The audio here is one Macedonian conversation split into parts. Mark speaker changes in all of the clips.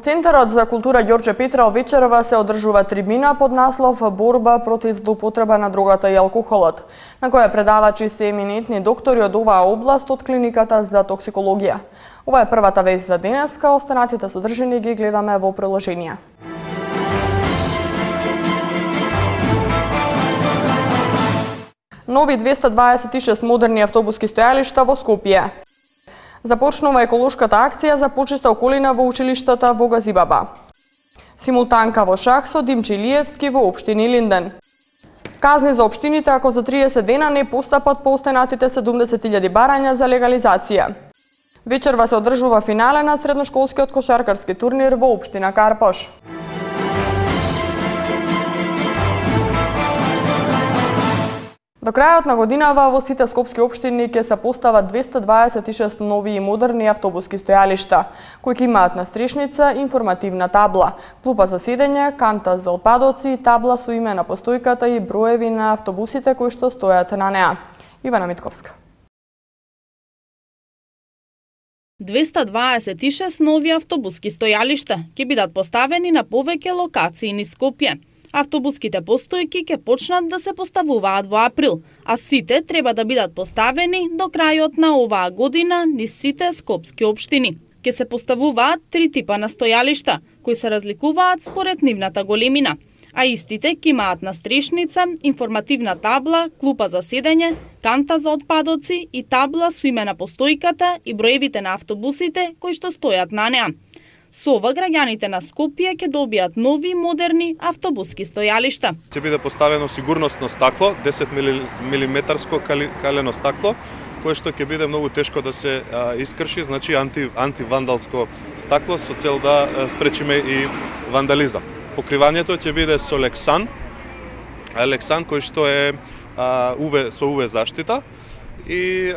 Speaker 1: Центарот за култура Ѓорđe Петров вечерва се одржува трибина под наслов Борба против злоупотреба на дрогата и алкохолот, на која предавачи се еминентни доктори од оваа област од клиниката за токсикологија. Ова е првата вест за денеска, останатите содржини ги гледаме во приложение. Нови 226 модерни автобуски стојалишта во Скопје. Започнува еколошката акција за почиста околина во училиштата во Газибаба. Симултанка во шах со Димче Илиевски во општини Линден. Казни за општините ако за 30 дена не постапат по останатите 70.000 барања за легализација. Вечерва се одржува финале на средношколскиот кошаркарски турнир во општина Карпош. До крајот на годинава во сите скопски општини ќе се постават 226 нови и модерни автобуски стојалишта, кои ќе имаат настрешница, информативна табла, клупа за седење, канта за отпадоци, табла со име на постојката и броеви на автобусите кои што стојат на неа. Ивана Митковска.
Speaker 2: 226 нови автобуски стојалишта ќе бидат поставени на повеќе локации низ Скопје. Автобуските постојки ќе почнат да се поставуваат во април, а сите треба да бидат поставени до крајот на оваа година низ сите скопски општини. Ќе се поставуваат три типа на стојалишта, кои се разликуваат според нивната големина, а истите ќе имаат настрешница, информативна табла, клупа за седење, канта за отпадоци и табла со име на постојката и броевите на автобусите кои што стојат на неа. Со ова граѓаните на Скопје ќе добијат нови модерни автобуски стојалишта.
Speaker 3: Ќе биде поставено сигурносно стакло, 10 милиметарско калено стакло, кое што ќе биде многу тешко да се искрши, значи антивандалско стакло со цел да спречиме и вандализам. Покривањето ќе биде со лексан, кој што е со UV заштита. И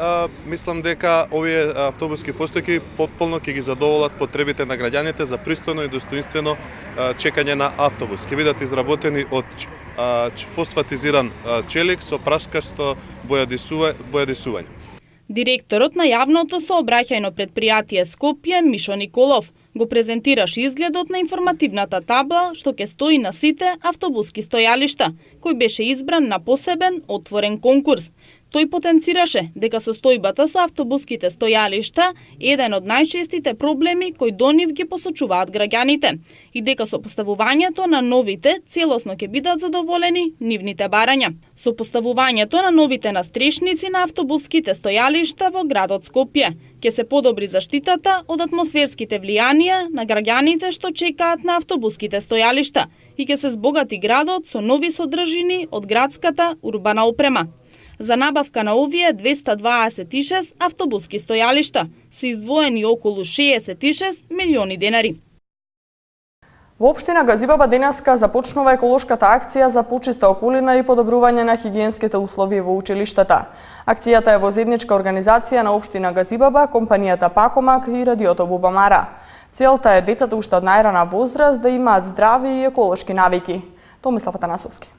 Speaker 3: мислам дека овие автобуски постојки потполно ќе ги задоволат потребите на граѓаните за пристојно и достоинствено чекање на автобус. Ќе бидат изработени од фосфатизиран челик со прашкасто бојадисување.
Speaker 2: Директорот на јавното сообраќајно претпријатие Скопје, Мишо Николов, го презентираше изгледот на информативната табла што ќе стои на сите автобуски стојалишта, кој беше избран на посебен отворен конкурс. Тој потенцираше дека состојбата со автобуските стојалишта е еден од најчестите проблеми кои до нив ги посочуваат граѓаните и дека со поставувањето на новите целосно ќе бидат задоволени нивните барања. Со поставувањето на новите настрешници на автобуските стојалишта во градот Скопје ќе се подобри заштитата од атмосферските влијанија на граѓаните што чекаат на автобуските стојалишта и ќе се збогати градот со нови содржини од градската урбана опрема. За набавка на овие 226 автобуски стојалишта се издвоени околу 66 милиони денари.
Speaker 1: Во општина Газибаба денеска започнува еколошката акција за почиста околина и подобрување на хигиенските услови во училиштата. Акцијата е во заедничка организација на општина Газибаба, компанијата Пакомак и радиото Бубамара. Целта е децата уште од најрана возраст да имаат здрави и еколошки навики. Томислав Атанасовски.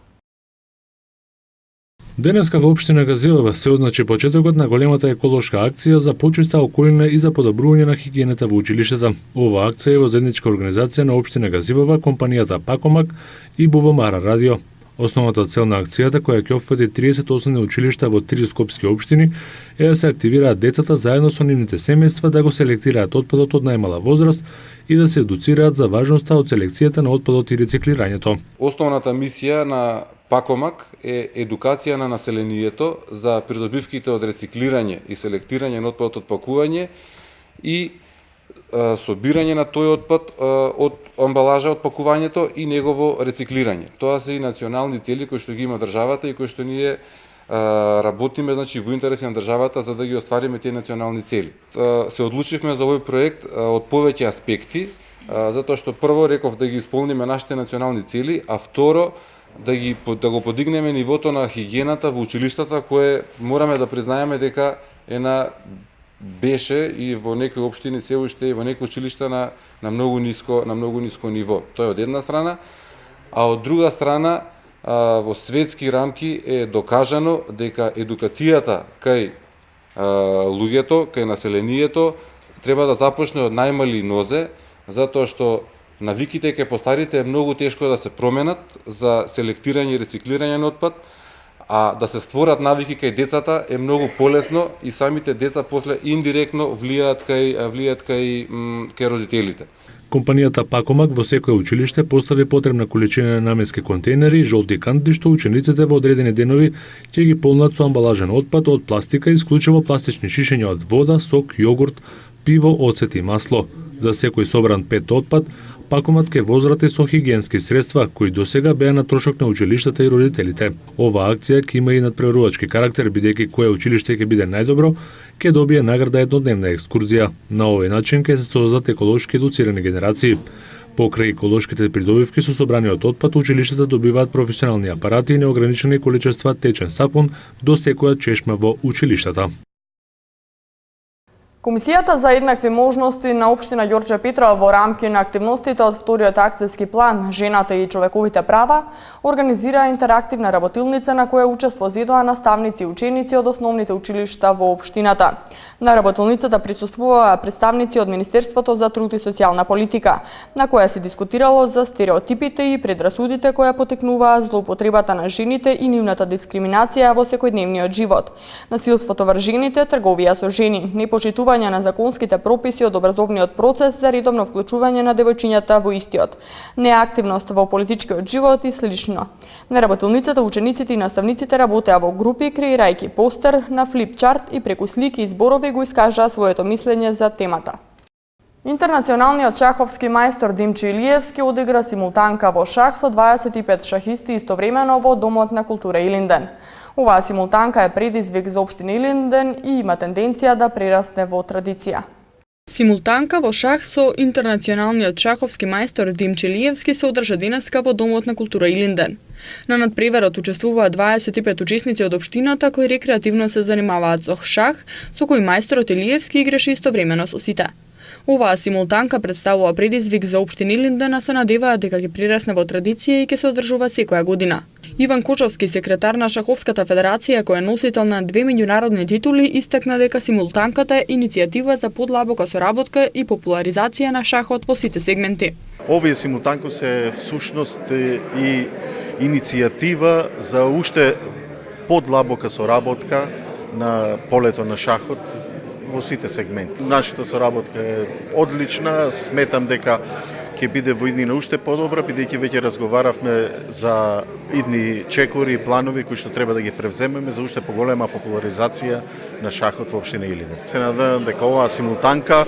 Speaker 4: Денеска во општина Газибаба се означи почетокот на големата еколошка акција за почиста околина и за подобрување на хигиената во училиштата. Ова акција е во заедничка организација на општина Газибаба, компанијата Пакомак и Бубамара радио. Основната цел на акцијата, која ќе опфати 30 основни училишта во 3 скопски општини, е да се активираат децата заедно со нивните семејства да го селектираат отпадот од најмала возраст и да се едуцираат за важноста од селекцијата на отпадот и рециклирањето.
Speaker 5: Основната мисија на Пакомак е едукација на населението за придобивките од рециклирање и селектирање на отпадот од пакување и собирање на тој отпад од амбалажа од пакувањето и негово рециклирање. Тоа се и национални цели кои што ги има државата и кои што ние работиме, значи во интерес на државата за да ги оствариме тие национални цели. Се одлучивме за овој проект од повеќе аспекти, затоа што прво реков да ги исполниме нашите национални цели, а второ да го подигнеме нивото на хигиената во училиштата, кое мораме да признаеме дека беше и во некои општини се уште и во некои училишта на многу ниско ниво. Тоа е од една страна, а од друга страна во светски рамки е докажано дека едукацијата кај луѓето, кај населението треба да започне од најмали нозе, затоа што навиките кај постарите е многу тешко да се променат за селектирање и рециклирање на отпад, а да се створат навики кај децата е многу полесно и самите деца после индиректно влијаат кај родителите.
Speaker 4: Компанијата Пакомак во секое училиште постави потребна количина наменски контейнери и жолти канти што учениците во одредени денови ќе ги полнат со амбалажен отпад од пластика и исклучиво пластични шишења од вода, сок, јогурт, пиво, оцет и масло. За секој собран пет отпад, Пакомат ке возврати со хигиенски средства, кои досега беа на трошок на училиштата и родителите. Оваа акција ќе има и надпреварувачки карактер, бидејќи кое училиште ќе биде најдобро, ќе добие награда еднодневна екскурзија. На овој начин ќе се создадат еколошки едуцирани генерации. Покрај еколошките придобивки со собраниот отпад, училиштата добиваат професионални апарати и неограничени количества течен сапун до секоја чешма во училиштата.
Speaker 1: Комисијата за еднакви можности на општина Ѓорче Петрова во рамки на активностите од вториот акцијски план Жената и човековите права организира интерактивна работилница на која учествозидоа наставници и ученици од основните училишта во општината. На работилницата присуствуваа представници од Министерството за труд и социјална политика, на која се дискутирало за стереотипите и предрасудите која потекнуваат злоупотребата на жените и нивната дискриминација во секојдневниот живот, насилството врз жените, трговија со жени, непочитување на законските прописи од образовниот процес за редовно вклучување на девојчињата во истиот, неактивност во политичкиот живот и слично. На работилницата учениците и наставниците работеа во групи, креирајќи постер на флипчарт и преку слики и зборови го искажаа своето мислење за темата. Интернационалниот шаховски мајстор Димчо Илиевски одигра симултанка во шах со 25 шахисти истовремено во Домот на култура Илинден. Оваа симултанка е предизвик за општина Илинден и има тенденција да прерасне во традиција.
Speaker 2: Симултанка во шах со интернационалниот шаховски мајстор Димчо Илиевски се одржа денеска во Домот на култура Илинден. На надпреварот учествуваат 25 учесници од општината кои рекреативно се занимаваат со шах, со кој мајсторот Илиевски играше истовремено со сите. Оваа симултанка представува предизвик за општина Илинден, а се надеваат дека ќе прерасне во традиција и ќе се одржува секоја година. Иван Кочовски, секретар на Шаховската федерација, кој е носител на 2 меѓународни титули, истакна дека симултанката е иницијатива за подлабока соработка и популаризација на шахот во сите сегменти.
Speaker 6: Овие симултанки се всушност и иницијатива за уште подлабока соработка на полето на шахот во сите сегменти. Нашата соработка е одлична, сметам дека ќе биде во иднина уште подобра, бидејќи веќе разговаравме за идни чекори и планови кои што треба да ги превземеме за уште поголема популаризација на шахот во општина Илинден. Се надевам дека оваа симултанка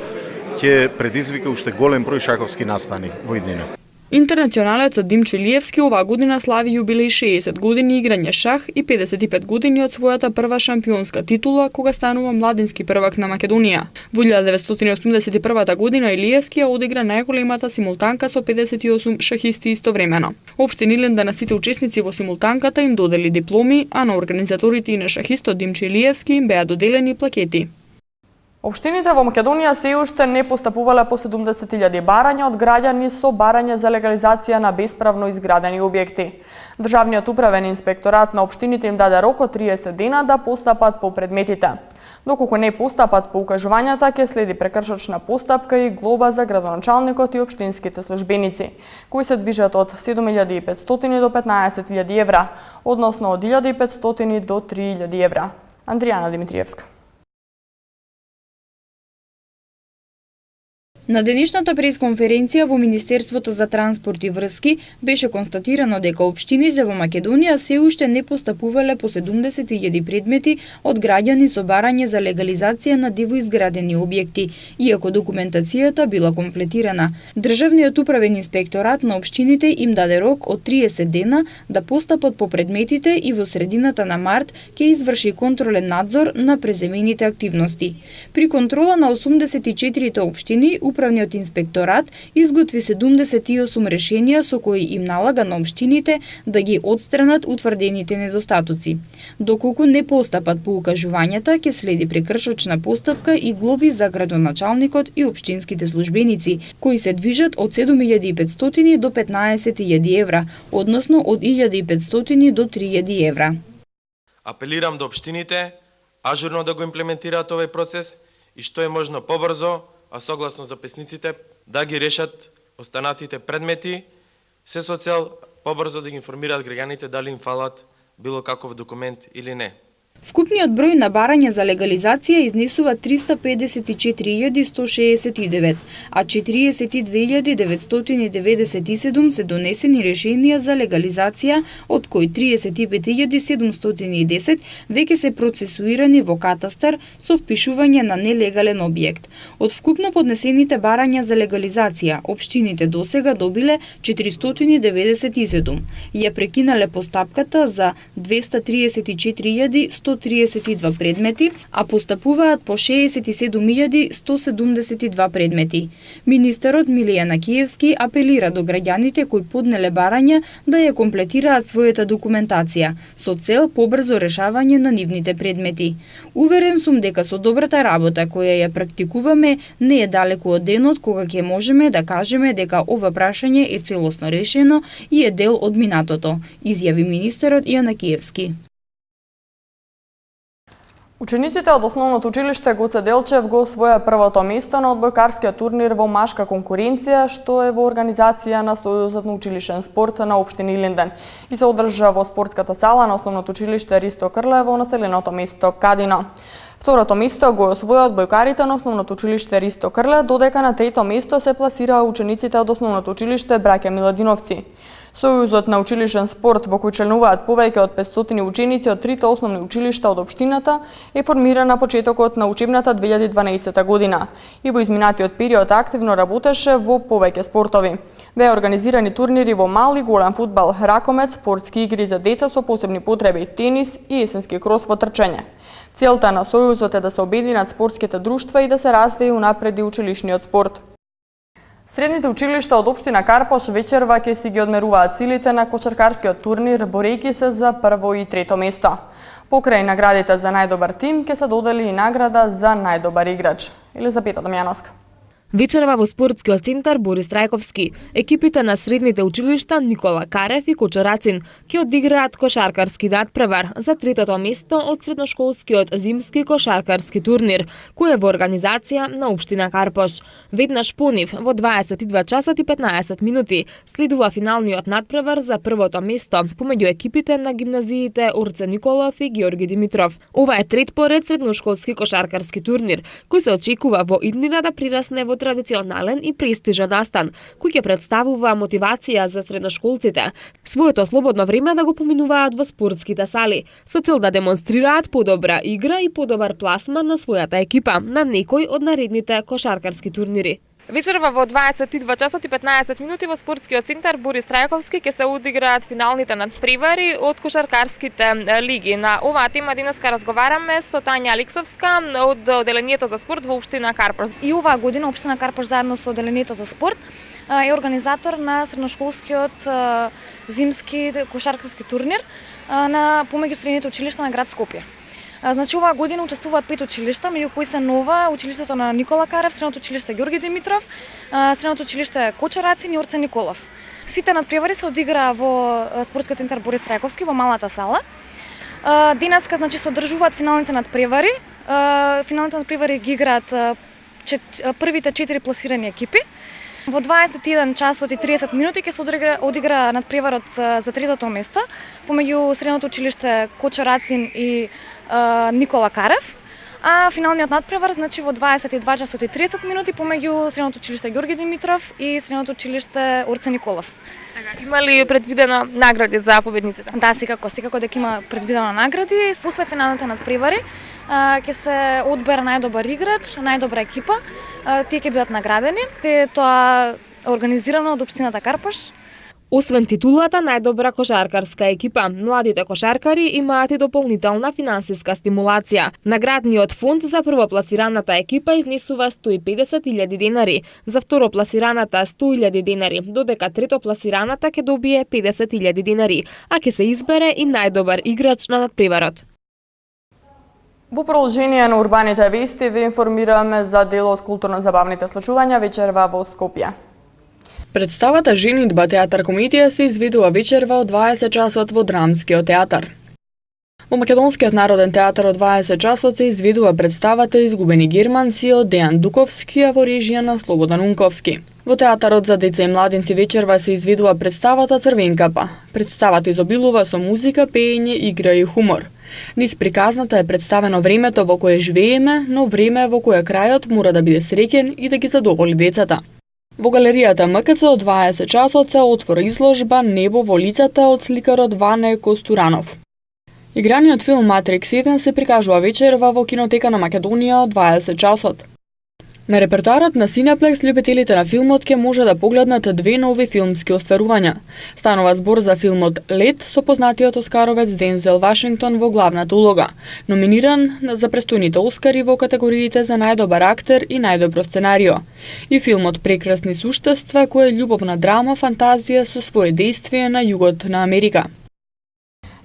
Speaker 6: ќе предизвика уште голем број шаховски настани во иднина.
Speaker 2: Интернационалецот Димчо Илиевски оваа година слави јубилеј 60 години играње шах и 55 години од својата прва шампионска титула кога станува младински првак на Македонија. Во 1981 година Илиевски ја одигра најголемата симултанка со 58 шахисти истовремено. Општина Илинден на сите учесници во симултанката им додели дипломи, а на организаторите и на шахистот Димчо Илиевски им беа доделени плакети.
Speaker 1: Општините во Македонија се уште не постапувале по 70.000 барања од граѓани со барање за легализација на бесправно изградени објекти. Државниот управен инспекторат на општините им даде рок од 30 дена да постапат по предметите. Доколку не постапат по укажувањата, ќе следи прекршочна постапка и глоба за градоначалникот и општинските службеници, кои се движат од 7.500 до 15.000 евра, односно од 1.500 до 3.000 евра. Андријана Димитриевска.
Speaker 7: На денешната пресконференција во Министерството за транспорт и врски беше констатирано дека општините во Македонија се уште не постапувале по 70.000 предмети од граѓани со барање за легализација на дивоизградени објекти, иако документацијата била комплетирана. Државниот управен инспекторат на општините им даде рок од 30 дена да постапат по предметите и во средината на март ќе изврши контролен надзор на преземените активности. При контрола на 84 општини, Управниот инспекторат изготви 78 решенија со кои им налага на општините да ги отстранат утврдените недостатоци. Доколку не постапат по укажувањата, ќе следи прекршочна постапка и глоби за градоначалникот и општинските службеници, кои се движат од 7.500 до 15.000 евра, односно од 1.500 до 3.000 евра.
Speaker 8: Апелирам до општините ажурно да го имплементираат овој процес и што е можно побрзо, а согласно записниците, да ги решат останатите предмети се со цел побрзо да ги информираат граѓаните дали им фалат било каков документ или не.
Speaker 7: Вкупниот број на барања за легализација изнесува 354.169, а 42.997 се донесени решенија за легализација, од кои 35.710 веќе се процесуирани во катастар со впишување на нелегален објект. Од вкупно поднесените барања за легализација, општините досега добиле 497, ја прекинале постапката за 234.132 предмети, а постапуваат по 67.172 предмети. Министерот Милија Накиевски апелира до граѓаните кои поднеле барања да ја комплетираат својата документација со цел побрзо решавање на нивните предмети. Уверен сум дека со добрата работа која ја практикуваме не е далеку од денот кога ќе можеме да кажеме дека ова прашање е целосно решено и е дел од минатото, изјави министерот Јанакиевски.
Speaker 1: Учениците од Основното училиште Гоце Делчев го освоја првото место на одбојкарскиот турнир во машка конкуренција, што е во организација на Сојузот на училишен спорт на општина Илинден и се одржа во спортската сала на Основното училиште Ристо Крле во населеното место Кадино. Второто место го освоја одбојкарите на Основното училиште Ристо Крле, додека на трето место се пласираа учениците од Основното училиште Браќа Миладиновци. Сојузот на училишен спорт, во кој членуваат повеќе од 500 ученици од трите основни училишта од општината, е формиран на почетокот на учебната 2012 година и во изминатиот период активно работеше во повеќе спортови. Беа организирани турнири во мал и голем фудбал, ракомет, спортски игри за деца со посебни потреби, тенис и есенски крос во трчање. Целта на Сојузот е да се обединат спортските друштва и да се развие и унапреди училишниот спорт. Средните училишта од општина Карпош вечерва ќе си ги одмеруваат силите на кошаркарскиот турнир, борејќи се за прво и трето место. Покрај наградите за најдобар тим ќе се додели и награда за најдобар играч. Елизапета Домјановска.
Speaker 9: Вечерва во спортскиот центар Борис Трајковски, екипите на средните училишта Никола Карев и Кочарацин ќе одиграат кошаркарски надпревар за третото место од средношколскиот зимски кошаркарски турнир, кој е во организација на општина Карпош. Веднаш по нив, во 22 часот и 15 минути, следува финалниот надпревар за првото место помеѓу екипите на гимназиите Орце Николов и Георги Димитров. Ова е трет поред средношколски кошаркарски турнир, кој се очекува во иднина да прирасне во традиционален и престижен настан, кој ќе представува мотивација за средношколците, своето слободно време да го поминуваат во спортските сали, со цел да демонстрираат подобра игра и подобар пласман на својата екипа на некој од наредните кошаркарски турнири. Вечерва во 22 часот и 15 минути во спортскиот центар Борис Трајковски ќе се одиграат финалните надпревари од кошаркарските лиги. На оваа тема денеска разговараме со Тања Алексовска од Оделението за спорт во општина Карпош.
Speaker 10: И оваа година општина Карпош заедно со Оделението за спорт е организатор на средношколскиот зимски кошаркарски турнир на помеѓу средните училишта на град Скопје. Значи, оваа година учествуваат 5 училишта, меѓу кои се нова училиштето на Никола Карев, средното училиште Георги Димитров, средното училиште Кочарацин и Орце Николов. Сите надпревари се одиграа во спортскиот центар Борис Трајковски во малата сала. Денеска, значи, се одржуваат финалните надпревари. Финалните надпревари ги играат првите 4 пласирани екипи. Во 21 часот и 30 минути ќе се одигра надпреварот за третото место помеѓу средното училиште Кочарацин и Никола Карев, а финалниот надпревар значи во 22 часот и 30 минути помеѓу средното училиште Георги Димитров и средното училиште Орце Николов.
Speaker 9: Има ли предвидено награди за победниците?
Speaker 10: Да, секако дека има предвидено награди. После финалните надпревари ќе се одбера најдобар играч, најдобра екипа. Тие ќе бидат наградени. Тоа е организирано од општината Карпош.
Speaker 9: Освен титулата најдобра кошаркарска екипа, младите кошаркари имаат и дополнителна финансиска стимулација. Наградниот фонд за првопласираната екипа изнесува 150.000 денари, за второпласираната 100.000 денари, додека третопласираната ќе добие 50.000 денари, а ќе се избере и најдобар играч на надпреварот.
Speaker 1: Во продолжение на урбаните вести ви информираме за дел од културно-забавните случувања вечерва во Скопје.
Speaker 11: Представата Женидба театар комедија се изведува вечерва од 20 часот во Драмскиот театар. Во Македонскиот народен театар од 20 часот се изведува представата Изгубени германци од Дејан Дуковски, а во режија на Слободан Унковски. Во театарот за деца и младинци вечерва се изведува представата Црвен капа. Представата изобилува со музика, пеење, игра и хумор. Низ приказната е представено времето во кое живееме, но време во кое крајот мора да биде среќен и да ги задоволи децата. Во галеријата МКЦ од 20 часот се отвора изложба Небо во лицата од сликарот Ване Костуранов. Играниот филм Матрикс 1 се прикажува вечерва во кинотека на Македонија од 20 часот. На репертоарот на Cineplex љубителите на филмот ќе може да погледнат две нови филмски остварувања. Станува збор за филмот Лед со познатиот оскаровец Дензел Вашингтон во главната улога, номиниран за престојните Оскари во категориите за најдобар актер и најдобро сценарио. И филмот Прекрасни суштества, кој е љубовна драма фантазија со свое дејствие на југот на Америка.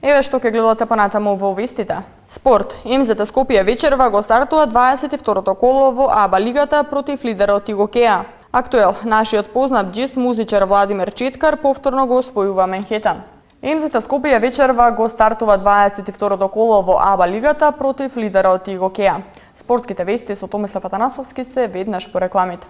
Speaker 1: Еве што ќе гледате понатаму во вестите. Спорт. МЗТ Скопје вечерва го стартува 22-то коло во АБА лигата против лидерот Игокеа. Актуел, нашиот познат джиз музичар Владимир Четкар повторно го освојува Менхетан. МЗТ Скопје вечерва го стартува 22-то коло во АБА лигата против лидерот Игокеа. Спортските вести со Томислав Атанасовски се веднаш по рекламите.